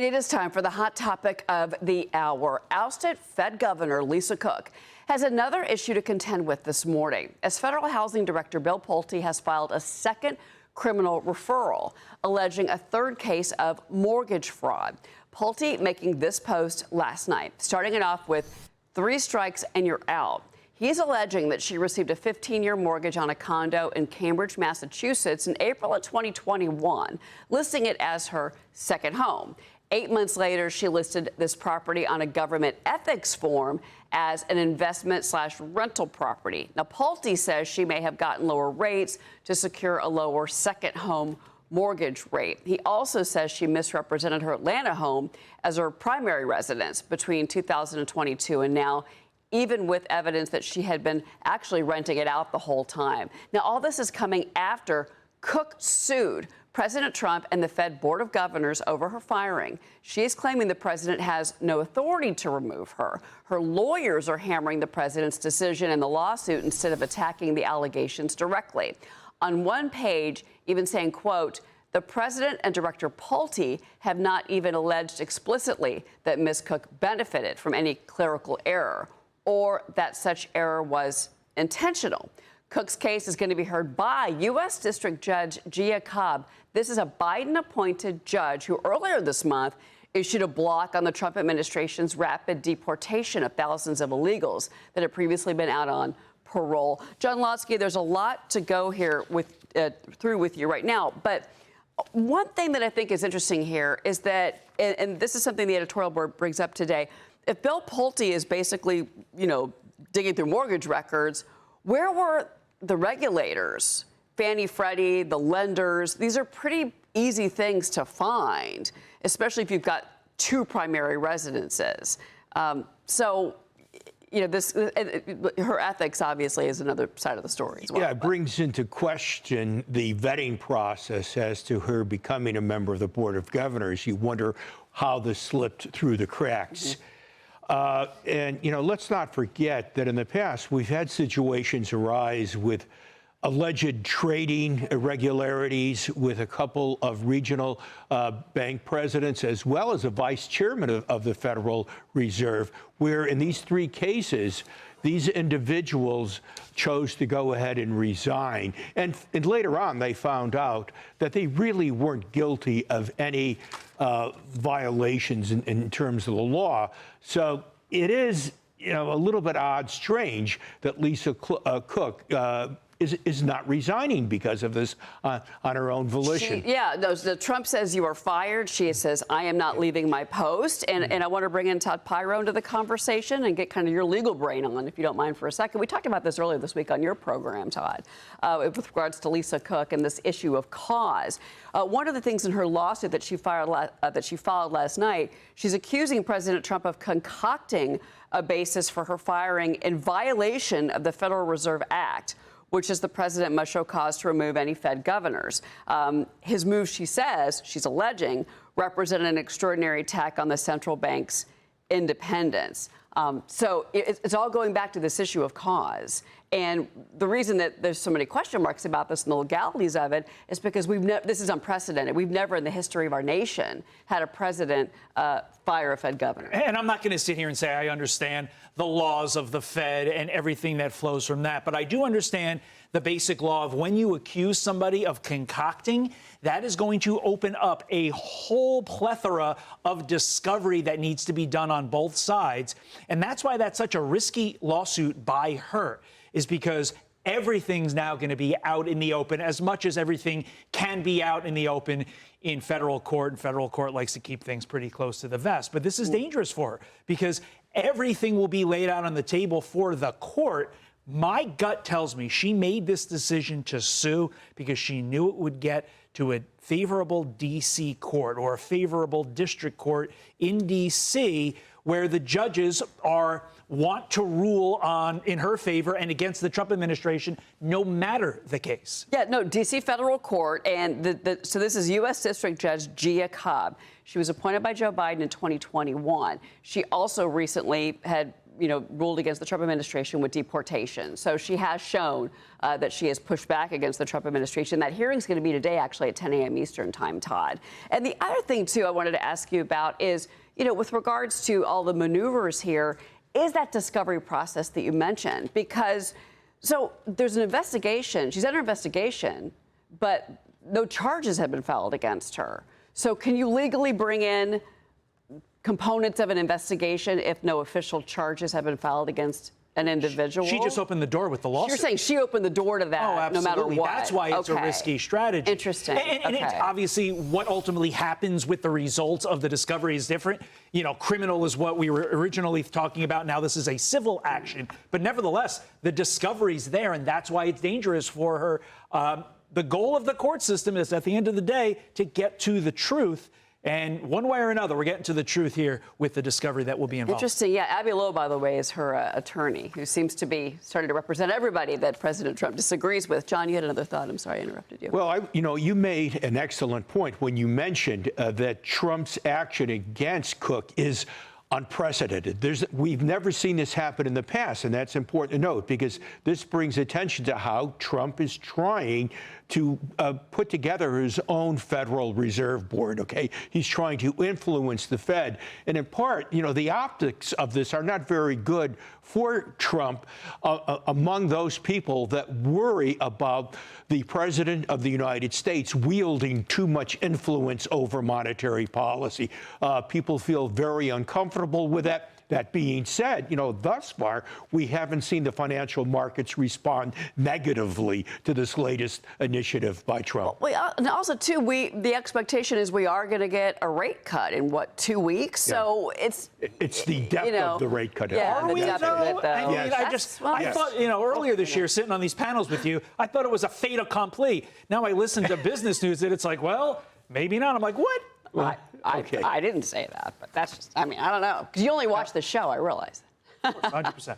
And it is time for the hot topic of the hour. Ousted Fed Governor Lisa Cook has another issue to contend with this morning, as Federal Housing Director Bill Pulte has filed a second criminal referral, alleging a third case of mortgage fraud. Pulte making this post last night, starting it off with 3 strikes and you're out. He's alleging that she received a 15-year mortgage on a condo in Cambridge, Massachusetts in April of 2021, listing it as her second home. 8 months later, she listed this property on a government ethics form as an investment/rental property. Now, Pulte says she may have gotten lower rates to secure a lower second home mortgage rate. He also says she misrepresented her Atlanta home as her primary residence between 2022 and now, even with evidence that she had been actually renting it out the whole time. Now, all this is coming after Cook sued President Trump and the Fed Board of Governors over her firing. She is claiming the president has no authority to remove her. Her lawyers are hammering the president's decision in the lawsuit instead of attacking the allegations directly. On one page, even saying, quote, "The president and Director Pulte have not even alleged explicitly that Ms. Cook benefited from any clerical error or that such error was intentional." Cook's case is going to be heard by U.S. District Judge Gia Cobb. This is a Biden-appointed judge who earlier this month issued a block on the Trump administration's rapid deportation of thousands of illegals that had previously been out on parole. John Lotsky, there's a lot to go here through with you right now, but one thing that I think is interesting here is that, and this is something the editorial board brings up today, if Bill Pulte is basically, digging through mortgage records, where were the regulators, Fannie, Freddie, the lenders? These are pretty easy things to find, especially if you've got 2 primary residences. Her ethics obviously is another side of the story as well. Yeah, it brings into question the vetting process as to her becoming a member of the Board of Governors. You wonder how this slipped through the cracks. Let's not forget that in the past, we've had situations arise with alleged trading irregularities with a couple of regional bank presidents, as well as a vice chairman of the Federal Reserve, where in these 3 cases, these individuals chose to go ahead and resign. And later on, they found out that they really weren't guilty of any violations in terms of the law. So it is, a little bit odd, strange that Lisa Cook is not resigning because of this on her own volition. Trump says you are fired. She says, I am not leaving my post. And I want to bring in Todd Pyro into the conversation and get kind of your legal brain on, if you don't mind for a second. We talked about this earlier this week on your program, Todd, with regards to Lisa Cook and this issue of cause. One of the things in her lawsuit that she filed last night, she's accusing President Trump of concocting a basis for her firing in violation of the Federal Reserve Act, which is the president must show cause to remove any Fed governors. His move, she says, she's alleging, represented an extraordinary attack on the central bank's independence. So it's all going back to this issue of cause. And the reason that there's so many question marks about this and the legalities of it is because this is unprecedented. We've never in the history of our nation had a president fire a Fed governor. And I'm not going to sit here and say I understand the laws of the Fed and everything that flows from that. But I do understand the basic law of when you accuse somebody of concocting, that is going to open up a whole plethora of discovery that needs to be done on both sides. And that's why that's such a risky lawsuit by her, is because everything's now going to be out in the open, as much as everything can be out in the open in federal court. And federal court likes to keep things pretty close to the vest. But this is dangerous for her because everything will be laid out on the table for the court. My gut tells me she made this decision to sue because she knew it would get to a favorable D.C. court or a favorable district court in D.C. where the judges want to rule in her favor and against the Trump administration, no matter the case. Yeah, no, D.C. federal court. And so this is U.S. District Judge Gia Cobb. She was appointed by Joe Biden in 2021. She also recently had ruled against the Trump administration with deportation. So she has shown that she has pushed back against the Trump administration. That hearing's going to be today, actually, at 10 a.m. Eastern time, Todd. And the other thing, too, I wanted to ask you about is, with regards to all the maneuvers here, is that discovery process that you mentioned. Because, so there's an investigation. She's under investigation, but no charges have been filed against her. So can you legally bring in components of an investigation if no official charges have been filed against an individual? She just opened the door with the lawsuit. You're saying she opened the door to that, no matter what. That's why it's a risky strategy. Interesting. And it's obviously what ultimately happens with the results of the discovery is different. Criminal is what we were originally talking about. Now this is a civil action. But nevertheless, the discovery's there, and that's why it's dangerous for her. The goal of the court system is, at the end of the day, to get to the truth. And one way or another, we're getting to the truth here with the discovery that will be involved. Interesting. Yeah, Abby Lowe, by the way, is her attorney, who seems to be starting to represent everybody that President Trump disagrees with. John, you had another thought. I'm sorry I interrupted you. Well, you made an excellent point when you mentioned that Trump's action against Cook is unprecedented. We've never seen this happen in the past, and that's important to note because this brings attention to how Trump is trying to put together his own Federal Reserve Board, okay? He's trying to influence the Fed. And in part, the optics of this are not very good for Trump among those people that worry about the President of the United States wielding too much influence over monetary policy. People feel very uncomfortable with that. That being said, thus far, we haven't seen the financial markets respond negatively to this latest initiative by Trump. Well, and also, too, the expectation is we are going to get a rate cut in, 2 weeks? Yeah. So it's the depth of the rate cut. Yeah, are we, though? I mean, yes. I thought, earlier this year, sitting on these panels with you, I thought it was a fait accompli. Now I listen to business news and it's like, well, maybe not. I'm like, what? Well, I didn't say that, but that's just, I don't know. Because you only watch the show, I realize. 100%.